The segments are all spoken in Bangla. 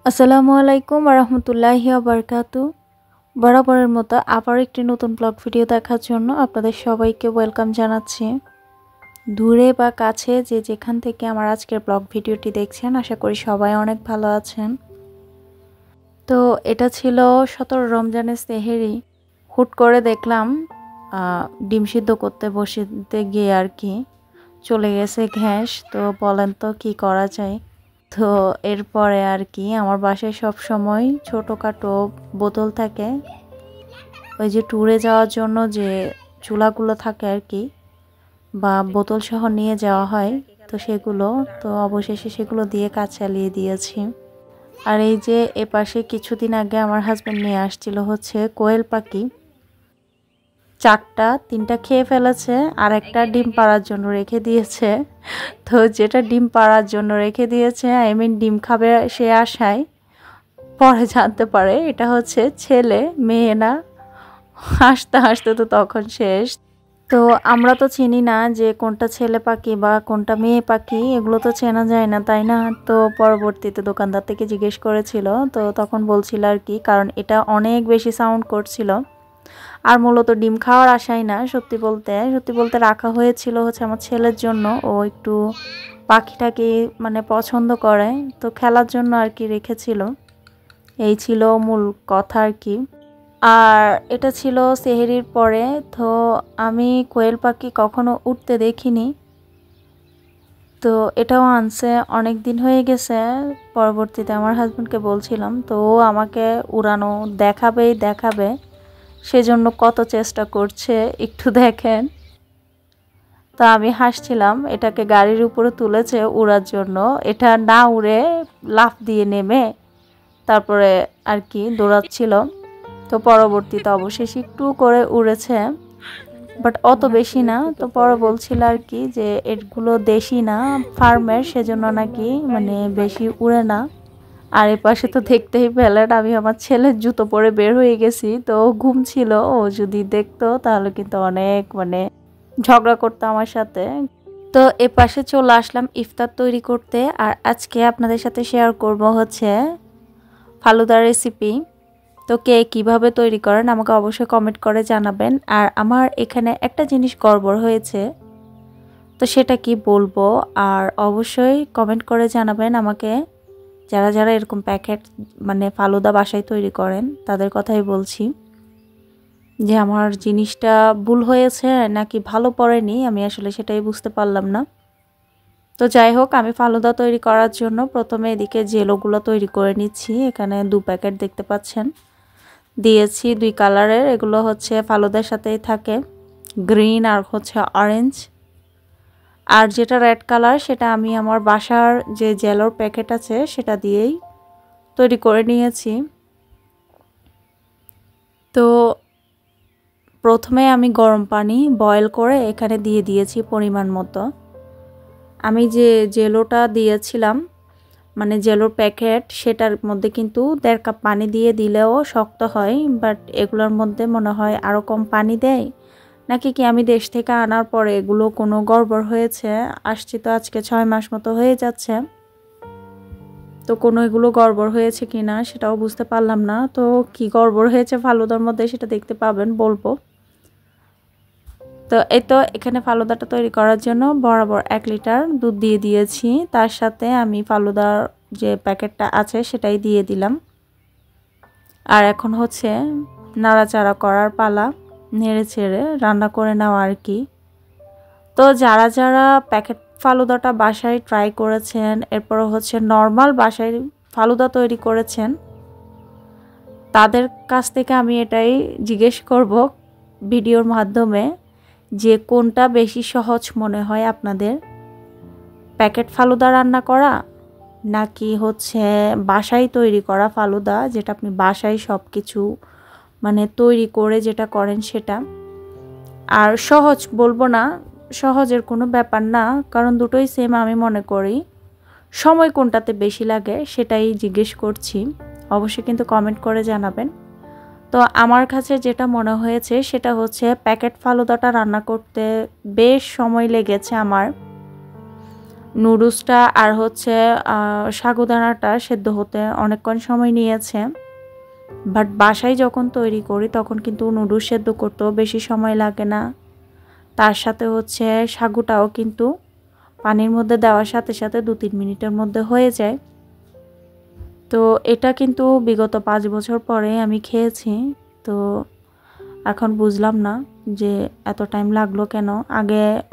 আসসালামু আলাইকুম ওয়া রাহমাতুল্লাহি ওয়া বারাকাতুহু। বরাবরের মতো আবার একটি নতুন ব্লগ ভিডিও দেখার জন্য আপনাদের সবাইকে ওয়েলকাম জানাচ্ছি। দূরে বা কাছে যে যেখান থেকে আমার আজকের ব্লগ ভিডিওটি দেখছেন, আশা করি সবাই অনেক ভালো আছেন। তো এটা ছিল 17 রমজানের সেহেরি। হুট করে দেখলাম ডিম সিদ্ধ করতে বসতে গিয়ে আর কি চলে গেছে গ্যাস। তো বলেন তো কি করা যায়। তো এরপরে আর কি আমার বাসায় সব সময় ছোটোখাটো বোতল থাকে, ওই যে ট্যুরে যাওয়ার জন্য যে চুলাগুলো থাকে আর কি, বা বোতল সহ নিয়ে যাওয়া হয়, তো সেগুলো তো অবশেষে সেগুলো দিয়ে কাজ চালিয়ে দিয়েছি। আর এই যে এপাশে কিছুদিন আগে আমার হাজব্যান্ড নিয়ে আসছিল হচ্ছে কোয়েল পাখি, 3টা খেয়ে ফেলেছে আর একটা ডিম পাড়ার জন্য রেখে দিয়েছে। তো যেটা ডিম পাড়ার জন্য রেখে দিয়েছে, ডিম খাবে সে আশায় পরে জানতে পারে এটা হচ্ছে ছেলে, মেয়ে না। হাসতে হাসতে তো তখন শেষ। তো আমরা তো চিনি না যে কোনটা ছেলে পাখি বা কোনটা মেয়ে পাখি, এগুলো তো চেনা যায় না, তাই না? তো পরবর্তীতে দোকানদার থেকে জিজ্ঞেস করেছিল, তো তখন বলছিল আর কি, কারণ এটা অনেক বেশি সাউন্ড করছিল। আর মূলত ডিম খাওয়ার আশায় না, সত্যি বলতে রাখা হয়েছিল হচ্ছে আমার ছেলের জন্য। ও একটু পাখিটাকে মানে পছন্দ করে, তো খেলার জন্য আর কি রেখেছিল। এই ছিল মূল কথা আর কি। আর এটা ছিল সেহেরির পরে। তো আমি কোয়েল পাখি কখনো উঠতে দেখিনি, তো এটাও আনছে, অনেক দিন হয়ে গেছে। পরবর্তীতে আমার হাজব্যান্ডকে বলছিলাম, তো ও আমাকে উড়ানো দেখাবে, সেজন্য কত চেষ্টা করছে একটু দেখেন। তো আমি হাসছিলাম, এটাকে গাড়ির উপরে তুলেছে উড়ার জন্য, এটা না উড়ে লাফ দিয়ে নেমে তারপরে আর কি দৌড়াচ্ছিল। তো পরবর্তীতে অবশেষে একটু করে উড়েছে, বাট অত বেশি না। তো পরে বলছিল আর কি যে এগুলো দেশি না, ফার্মের, সেজন্য নাকি মানে বেশি উড়ে না। আর এ পাশে তো দেখতেই পেলেন আমি আমার ছেলের জুতো পরে বের হয়ে গেছি। তো ঘুম ছিল, ও যদি দেখতো তাহলে কিন্তু অনেক মানে ঝগড়া করতো আমার সাথে। তো এ পাশে চলে আসলাম ইফতার তৈরি করতে। আর আজকে আপনাদের সাথে শেয়ার করব হচ্ছে ফালুদার রেসিপি। তো কে কীভাবে তৈরি করেন আমাকে অবশ্যই কমেন্ট করে জানাবেন। আর আমার এখানে একটা জিনিস গড়বড় হয়েছে, তো সেটা কি বলবো, আর অবশ্যই কমেন্ট করে জানাবেন আমাকে। যারা যারা এরকম প্যাকেট মানে ফালুদা বাসায় তৈরি করেন তাদের কথাই বলছি, যে আমার জিনিসটা ভুল হয়েছে নাকি ভালো পড়েনি, আমি আসলে সেটাই বুঝতে পারলাম না। তো যাই হোক, আমি ফালুদা তৈরি করার জন্য প্রথমে এদিকে জেলোগুলো তৈরি করে নিচ্ছি। এখানে 2 প্যাকেট দেখতে পাচ্ছেন দিয়েছি, 2 কালারের। এগুলো হচ্ছে ফালুদার সাথেই থাকে, গ্রিন আর হচ্ছে অরেঞ্জ। আর যেটা রেড কালার সেটা আমি আমার বাসার যে জেলোর প্যাকেট আছে সেটা দিয়েই তৈরি করে নিয়েছি। তো প্রথমে আমি গরম পানি বয়েল করে এখানে দিয়ে দিয়েছি পরিমাণ মতো। আমি যে জেলোটা দিয়েছিলাম মানে জেলোর প্যাকেট, সেটার মধ্যে কিন্তু 1.5 কাপ পানি দিয়ে দিলেও শক্ত হয়, বাট এগুলোর মধ্যে মনে হয় আরও কম পানি দেয় নাকি কি, আমি দেশ থেকে আনার পরে এগুলো কোনো গড়বড় হয়েছে। আসছি তো আজকে 6 মাস মতো হয়ে যাচ্ছে, তো কোনো এগুলো গড়বড় হয়েছে কি না সেটাও বুঝতে পারলাম না। তো কি গড়বড় হয়েছে ফালুদার মধ্যে সেটা দেখতে পাবেন, বলবো। তো এই তো এখানে ফালুদাটা তৈরি করার জন্য বরাবর 1 লিটার দুধ দিয়ে দিয়েছি, তার সাথে আমি ফালুদার যে প্যাকেটটা আছে সেটাই দিয়ে দিলাম। আর এখন হচ্ছে নাড়াচাড়া করার পালা, নেড়ে ছেড়ে রান্না করে নেওয়া আর কি। তো যারা যারা প্যাকেট ফালুদাটা বাসায় ট্রাই করেছেন, এরপর হচ্ছে নর্মাল বাসায় ফালুদা তৈরি করেছেন, তাদের কাছ থেকে আমি এটাই জিজ্ঞেস করব ভিডিওর মাধ্যমে, যে কোনটা বেশি সহজ মনে হয় আপনাদের, প্যাকেট ফালুদা রান্না করা নাকি হচ্ছে বাসায় তৈরি করা ফালুদা, যেটা আপনি বাসায় সব কিছু মানে তৈরি করে যেটা করেন সেটা। আর সহজ বলবো না, সহজের কোনো ব্যাপার না, কারণ দুটোই সেম আমি মনে করি। সময় কোনটাতে বেশি লাগে সেটাই জিজ্ঞেস করছি, অবশ্যই কিন্তু কমেন্ট করে জানাবেন। তো আমার কাছে যেটা মনে হয়েছে সেটা হচ্ছে প্যাকেট ফালুদাটা রান্না করতে বেশ সময় লেগেছে আমার। নুডলসটা আর হচ্ছে সাগুদানাটা সেদ্ধ হতে অনেকক্ষণ সময় নিয়েছে। বাট বাসায় যখন তৈরি করি তখন কিন্তু নুডলস সেদ্ধ করতেও বেশি সময় লাগে না। তার সাথে হচ্ছে সাগুটাও কিন্তু পানির মধ্যে দেওয়ার সাথে সাথে 2-3 মিনিটের মধ্যে হয়ে যায়। তো এটা কিন্তু বিগত 5 বছর পরে আমি খেয়েছি। তো এখন বুঝলাম না যে এত টাইম লাগলো কেন।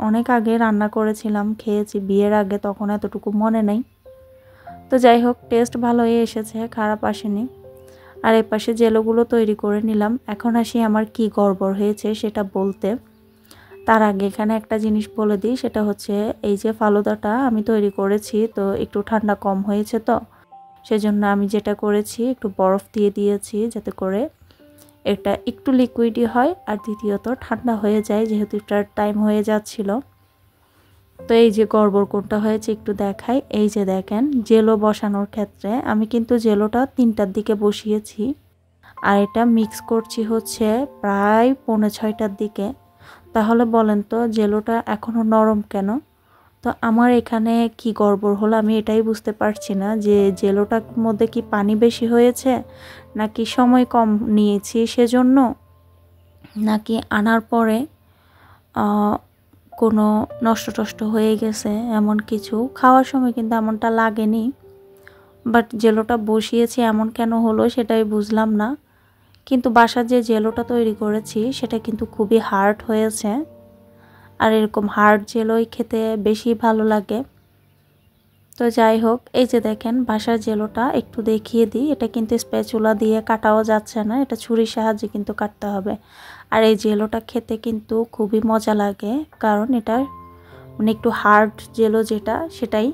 অনেক আগে রান্না করেছিলাম, খেয়েছি বিয়ের আগে, তখন এতটুকু মনে নেই। তো যাই হোক, টেস্ট ভালোই এসেছে, খারাপ আসেনি। আর এই পাশে জেলোগুলো তৈরি করে নিলাম। এখন আসি আমার কি গড়বড় হয়েছে সেটা বলতে। তার আগে এখানে একটা জিনিস বলে দিই, সেটা হচ্ছে এই যে ফালুদাটা আমি তৈরি করেছি, তো একটু ঠান্ডা কম হয়েছে, তো সেজন্য আমি যেটা করেছি একটু বরফ দিয়ে দিয়েছি যাতে করে এটা একটু লিকুইডই হয় আর দ্বিতীয়ত ঠান্ডা হয়ে যায়, যেহেতু এটার টাইম হয়ে যাচ্ছিল। তো এই যে গড়বড় কোনটা হয়েছে একটু দেখাই। এই যে দেখেন, জেলো বসানোর ক্ষেত্রে আমি কিন্তু জেলোটা 3টার দিকে বসিয়েছি আর এটা মিক্স করছি হচ্ছে প্রায় 5:45টার দিকে। তাহলে বলেন তো জেলোটা এখনও নরম কেন? তো আমার এখানে কি গড়বড় হলো আমি এটাই বুঝতে পারছি না, যে জেলোটার মধ্যে কি পানি বেশি হয়েছে, নাকি সময় কম নিয়েছি সেজন্য, নাকি আনার পরে কোনো নষ্ট টষ্ট হয়ে গেছে এমন কিছু। খাওয়ার সময় কিন্তু এমনটা লাগেনি, বাট জেলোটা বসিয়েছি এমন কেন হলো সেটাই বুঝলাম না। কিন্তু বাসার যে জেলোটা তৈরি করেছি সেটা কিন্তু খুবই হার্ড হয়েছে, আর এরকম হার্ড জেলোই খেতে বেশি ভালো লাগে। তো যাই হোক, এই যে দেখেন বাসার জেলোটা একটু দেখিয়ে দিই, এটা কিন্তু স্প্যাচুলা দিয়ে কাটাও যাচ্ছে না, এটা ছুরির সাহায্যে কিন্তু কাটতে হবে। আর এই জেলোটা খেতে কিন্তু খুবই মজা লাগে, কারণ এটা মানে একটু হার্ড জেলো যেটা সেটাই।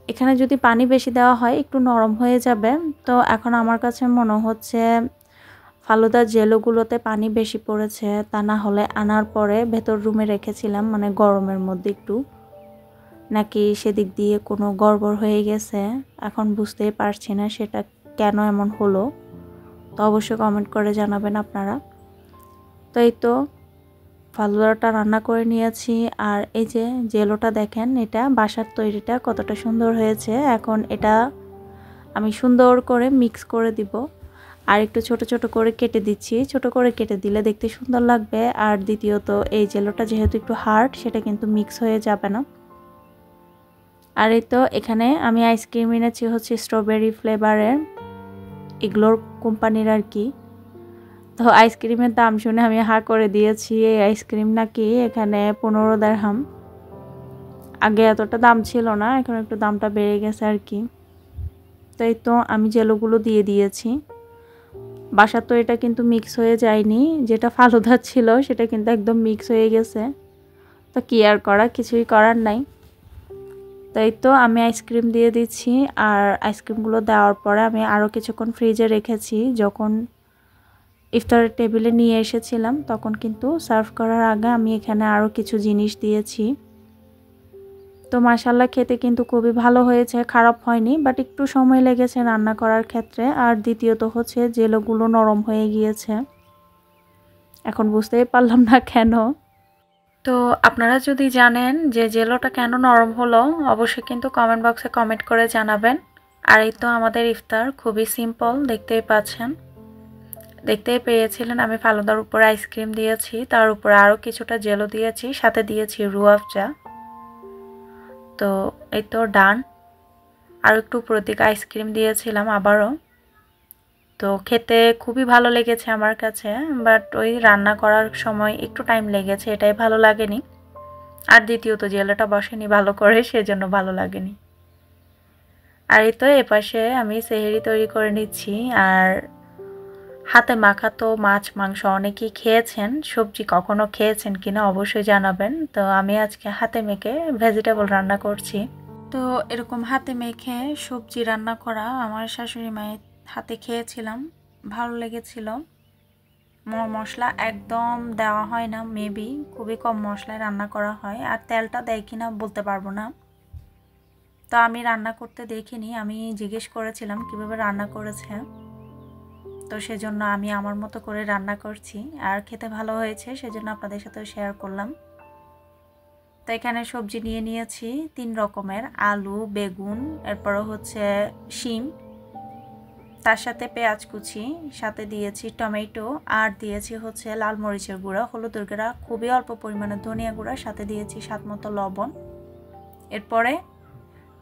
এখানে যদি পানি বেশি দেওয়া হয় একটু নরম হয়ে যাবে। তো এখন আমার কাছে মনে হচ্ছে ফালুদার জেলোগুলোতে পানি বেশি পড়েছে, তা না হলে আনার পরে ভেতর রুমে রেখেছিলাম মানে গরমের মধ্যে একটু, নাকি সেদিক দিয়ে কোনো গড়বড় হয়ে গেছে। এখন বুঝতেই পারছি না সেটা কেন এমন হলো। তো অবশ্যই কমেন্ট করে জানাবেন আপনারা। তো এই তো ফালুদাটা রান্না করে নিয়েছি, আর এই যে জেলোটা দেখেন, এটা বাসার তৈরিটা কতটা সুন্দর হয়েছে। এখন এটা আমি সুন্দর করে মিক্স করে দিব, আর একটু ছোট ছোট করে কেটে দিচ্ছি। ছোট করে কেটে দিলে দেখতে সুন্দর লাগবে, আর দ্বিতীয়ত এই জেলোটা যেহেতু একটু হার্ড সেটা কিন্তু মিক্স হয়ে যাবে না। আর এই তো এখানে আমি আইসক্রিম এনেছি হচ্ছে স্ট্রবেরি ফ্লেভারের, এগুলোর কোম্পানির আর কি। তো আইসক্রিমের দাম শুনে আমি হা করে দিয়েছি। এই আইসক্রিম নাকি এখানে 15 দিরহাম। আগে এতটা দাম ছিল না, এখন একটু দামটা বেড়ে গেছে আর কি। তো এই তো আমি জেলোগুলো দিয়ে দিয়েছি। বাসার তো এটা কিন্তু মিক্স হয়ে যায়নি, যেটা ফালুদা ছিল সেটা কিন্তু একদম মিক্স হয়ে গেছে। তো কি আর করা, কিছুই করার নাই। তাই তো আমি আইসক্রিম দিয়ে দিচ্ছি, আর আইসক্রিমগুলো দেওয়ার পরে আমি আরও কিছুক্ষণ ফ্রিজে রেখেছি। যখন ইফতারের টেবিলে নিয়ে এসেছিলাম তখন কিন্তু সার্ভ করার আগে আমি এখানে আরও কিছু জিনিস দিয়েছি। তো মাশাআল্লাহ খেতে কিন্তু খুবই ভালো হয়েছে, খারাপ হয়নি, বাট একটু সময় লেগেছে রান্না করার ক্ষেত্রে। আর দ্বিতীয়ত হচ্ছে জেলোগুলো নরম হয়ে গিয়েছে, এখন বুঝতেই পারলাম না কেন। তো আপনারা যদি জানেন যে জেলোটা কেন নরম হলো অবশ্যই কিন্তু কমেন্ট বক্সে কমেন্ট করে জানাবেন। আর এই তো আমাদের ইফতার খুবই সিম্পল, দেখতেই পাচ্ছেন, দেখতেই পেয়েছিলেন আমি ফালুদার উপর আইসক্রিম দিয়েছি, তার উপরে আরও কিছুটা জেলো দিয়েছি, সাথে দিয়েছি রুয়াফজা। তো এই তো ডান। আর একটু উপরের দিকে আইসক্রিম দিয়েছিলাম আবারও। তো খেতে খুবই ভালো লেগেছে আমার কাছে, বাট ওই রান্না করার সময় একটু টাইম লেগেছে, এটাই ভালো লাগেনি। আর দ্বিতীয়ত জেলোটা বসেনি ভালো করে, সেজন্য ভালো লাগেনি। আর এই তো এপাশে আমি সেহরি তৈরি করে নিচ্ছি। আর হাতে মাখা তো মাছ মাংস অনেকেই খেয়েছেন, সবজি কখনো খেয়েছেন কিনা অবশ্যই জানাবেন। তো আমি আজকে হাতে মেখে ভেজিটেবল রান্না করছি। তো এরকম হাতে মেখে সবজি রান্না করা আমার শাশুড়ি মায়ের হাতে খেয়েছিলাম, ভালো লেগেছিল। মশলা একদম দেওয়া হয় না, মেবি খুবই কম মশলায় রান্না করা হয়, আর তেলটা দেয় কিনা বলতে পারবো না। তো আমি রান্না করতে দেখিনি, আমি জিজ্ঞেস করেছিলাম কিভাবে রান্না করেছে, তো সেজন্য আমি আমার মতো করে রান্না করছি, আর খেতে ভালো হয়েছে সেজন্য আপনাদের সাথেও শেয়ার করলাম। তো এখানে সবজি নিয়ে নিয়েছি 3 রকমের, আলু, বেগুন, এরপরও হচ্ছে শিম, তার সাথে পেঁয়াজ কুচি, সাথে দিয়েছি টমেটো, আর দিয়েছি হচ্ছে লাল মরিচের গুঁড়া, হলুদের গুঁড়া, খুবই অল্প পরিমাণে ধনিয়া গুঁড়া, সাথে দিয়েছি স্বাদমতো লবণ। এরপরে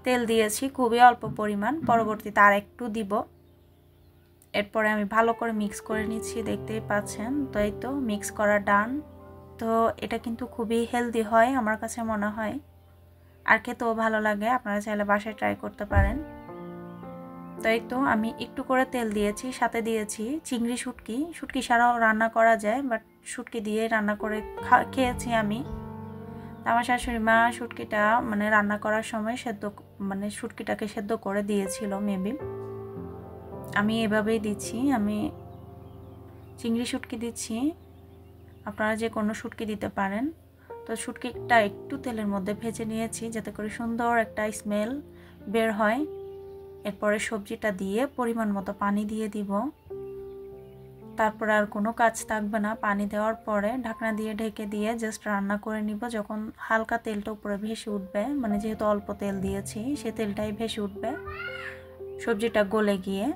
তেল দিয়েছি খুবই অল্প পরিমাণ, পরবর্তীতে আর একটু দিব। এরপরে আমি ভালো করে মিক্স করে নিচ্ছি, দেখতেই পাচ্ছেন। তো এই তো মিক্স করা ডান। তো এটা কিন্তু খুবই হেলদি হয় আমার কাছে মনে হয়, আর খেতেও ভালো লাগে। আপনারা চাইলে বাসায় ট্রাই করতে পারেন। তো এই তো আমি একটু করে তেল দিয়েছি, সাথে দিয়েছি চিংড়ি শুটকি। শুটকি ছাড়াও রান্না করা যায়, বাট শুটকি দিয়ে রান্না করে খেয়েছি আমি। আমার শাশুড়ি মা শুটকিটা মানে রান্না করার সময় শুটকিটাকে সেদ্ধ করে দিয়েছিল মেবি। আমি এভাবেই দিচ্ছি, আমি চিংড়ি শুটকি দিচ্ছি, আপনারা যে কোনো শুটকি দিতে পারেন। তো শুটকিটা একটু তেলের মধ্যে ভেজে নিয়েছি যাতে করে সুন্দর একটা স্মেল বের হয়। এরপরে সবজিটা দিয়ে পরিমাণ মতো পানি দিয়ে দিব। তারপরে আর কোনো কাজ থাকবে না। পানি দেওয়ার পরে ঢাকনা দিয়ে ঢেকে দিয়ে জাস্ট রান্না করে নিব। যখন হালকা তেলটা উপরে ভেসে উঠবে, মানে যেহেতু অল্প তেল দিয়েছি সে তেলটাই ভেসে উঠবে, সবজিটা গলে গিয়ে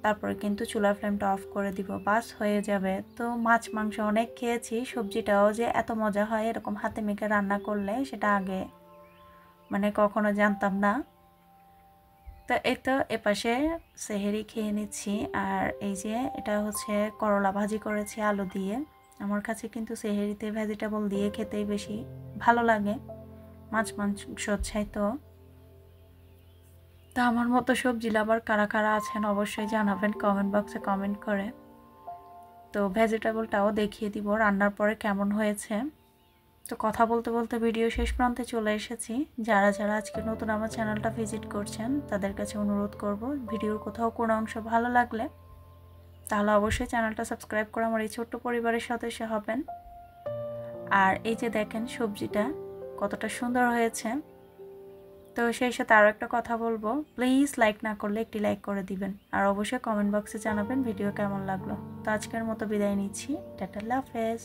তারপরে কিন্তু চুলার ফ্লেমটা অফ করে দিব, বাস হয়ে যাবে। তো মাছ মাংস অনেক খেয়েছি, সবজিটাও যে এত মজা হয় এরকম হাতে মেখে রান্না করলে সেটা আগে মানে কখনো জানতাম না। তো এই তো এপাশে সেহেরি খেয়ে নিচ্ছি। আর এই যে এটা হচ্ছে করলা ভাজি করেছি আলু দিয়ে। আমার কাছে কিন্তু সেহেরিতে ভেজিটেবল দিয়ে খেতেই বেশি ভালো লাগে মাছ মাংস চাইতো। তা আমার মতো সবজি লাভার কারা কারা আছেন অবশ্যই জানাবেন কমেন্ট বক্সে কমেন্ট করে। তো ভেজিটেবলটাও দেখিয়ে দিব রান্নার পরে কেমন হয়েছে। তো কথা বলতে বলতে ভিডিও শেষ প্রান্তে চলে এসেছি। যারা যারা আজকে নতুন আমার চ্যানেলটা ভিজিট করছেন তাদের কাছে অনুরোধ করব, ভিডিওর কোথাও কোনো অংশ ভালো লাগলে তাহলে অবশ্যই চ্যানেলটা সাবস্ক্রাইব করে আমার এই ছোট্ট পরিবারের সদস্য হবেন। আর এই যে দেখেন সবজিটা কতটা সুন্দর হয়েছে। তো সেই সাথে আরও একটা কথা বলবো, প্লিজ লাইক না করলে একটি লাইক করে দিবেন, আর অবশ্যই কমেন্ট বক্সে জানাবেন ভিডিও কেমন লাগলো। তো আজকের মতো বিদায় নিচ্ছি, টাটা, আল্লাহ হাফেজ।